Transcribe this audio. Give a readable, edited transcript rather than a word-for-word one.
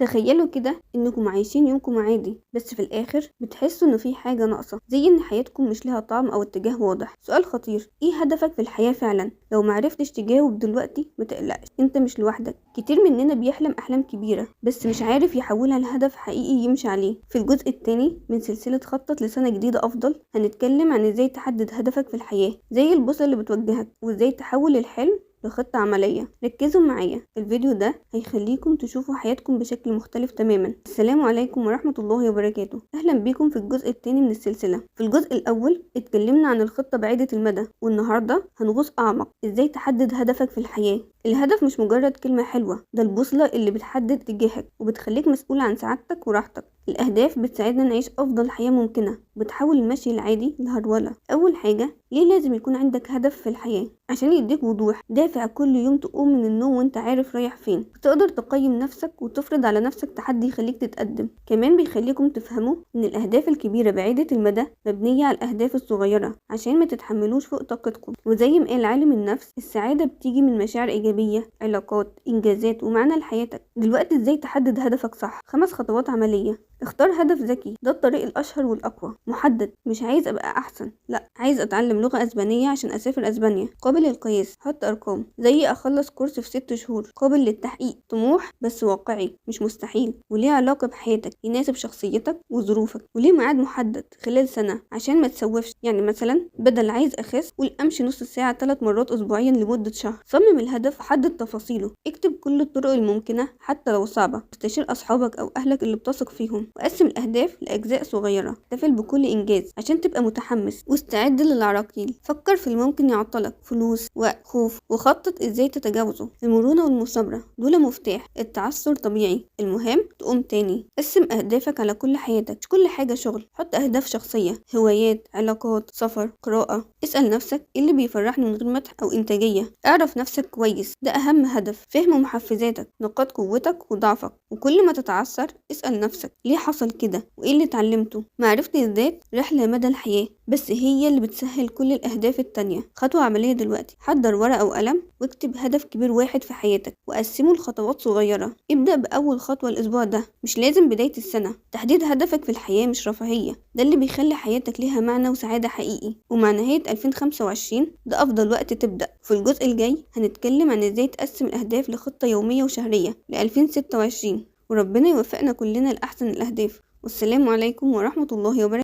تخيلوا كده انكم عايشين يومكم عادي، بس في الاخر بتحسوا ان في حاجة ناقصة، زي ان حياتكم مش لها طعم او اتجاه واضح. سؤال خطير: ايه هدفك في الحياة فعلا؟ لو معرفتش تجاوب دلوقتي متقلقش، انت مش لوحدك. كتير مننا بيحلم احلام كبيرة بس مش عارف يحولها لهدف حقيقي يمشي عليه. في الجزء التاني من سلسلة خطط لسنة جديدة افضل، هنتكلم عن ازاي تحدد هدفك في الحياة زي البوصلة اللي بتوجهك، وازاي تحول الحلم لخطة عملية. ركزوا معايا، الفيديو ده هيخليكم تشوفوا حياتكم بشكل مختلف تماما. السلام عليكم ورحمة الله وبركاته، أهلا بيكم في الجزء الثاني من السلسلة. في الجزء الأول اتكلمنا عن الخطة بعيدة المدى، والنهاردة هنغوص أعمق ازاي تحدد هدفك في الحياة. الهدف مش مجرد كلمة حلوة، ده البوصلة اللي بتحدد اتجاهك وبتخليك مسؤول عن سعادتك وراحتك. الأهداف بتساعدنا نعيش أفضل حياة ممكنة، بتحول المشي العادي لهرولة. أول حاجة، ليه لازم يكون عندك هدف في الحياة؟ عشان يديك وضوح، دافع كل يوم تقوم من النوم وانت عارف رايح فين، تقدر تقيم نفسك وتفرض على نفسك تحدي يخليك تتقدم. كمان بيخليكم تفهموا ان الأهداف الكبيرة بعيدة المدى مبنية على الأهداف الصغيرة عشان ما تتحملوش فوق طاقتكم. وزي ما قال عالم النفس، السعادة بتيجي من مشاعر إيجابية، علاقات، إنجازات ومعنى لحياتك. دلوقتي ازاي تحدد هدفك صح؟ 5 خطوات عملية. اختار هدف ذكي، ده الطريق الأشهر والأقوى. محدد، مش عايز أبقى أحسن، لا، عايز أتعلم لغة أسبانية عشان أسافر أسبانيا. قابل للقياس، حط أرقام زي أخلص كورس في 6 شهور. قابل للتحقيق، طموح بس واقعي مش مستحيل، وليه علاقة بحياتك، يناسب شخصيتك وظروفك. وليه ميعاد محدد، خلال سنة عشان ما تسوفش. يعني مثلا بدل عايز أخس، قول أمشي نص ساعة 3 مرات أسبوعيا لمدة شهر. صمم الهدف وحدد تفاصيله، اكتب كل الطرق الممكنة حتى لو صعبة. استشير أصحابك أو أهلك اللي بتثق فيهم، وقسم الأهداف لأجزاء صغيرة. احتفل بكل إنجاز عشان تبقى متحمس، واستعد للعراقيل. فكر في الممكن يعطلك، فلوس، وقت، خوف، وخطط ازاي تتجاوزه. المرونة والمثابرة دول مفتاح. التعثر طبيعي، المهم تقوم تاني. قسم أهدافك على كل حياتك، مش كل حاجة شغل. حط أهداف شخصية، هوايات، علاقات، سفر، قراءة. اسأل نفسك ايه اللي بيفرحني من غير مدح أو إنتاجية. اعرف نفسك كويس، ده أهم هدف. فهم محفزاتك، نقاط قوتك وضعفك. وكل ما تتعثر اسأل نفسك ليه حصل كده وايه اللي اتعلمته. معرفة الذات رحلة مدى الحياة، بس هي اللي بتسهل كل الأهداف التانية. خطوة عملية دلوقتي، حضر ورقة وقلم واكتب هدف كبير واحد في حياتك وقسمه لخطوات صغيرة. ابدأ بأول خطوة الأسبوع ده، مش لازم بداية السنة. تحديد هدفك في الحياة مش رفاهية، ده اللي بيخلي حياتك ليها معنى وسعادة حقيقي. ومع نهاية 2025 ده أفضل وقت تبدأ. في الجزء الجاي هنتكلم عن ازاي تقسم الأهداف لخطة يومية وشهرية ل 2026، وربنا يوفقنا كلنا لأحسن الأهداف. والسلام عليكم ورحمة الله وبركاته.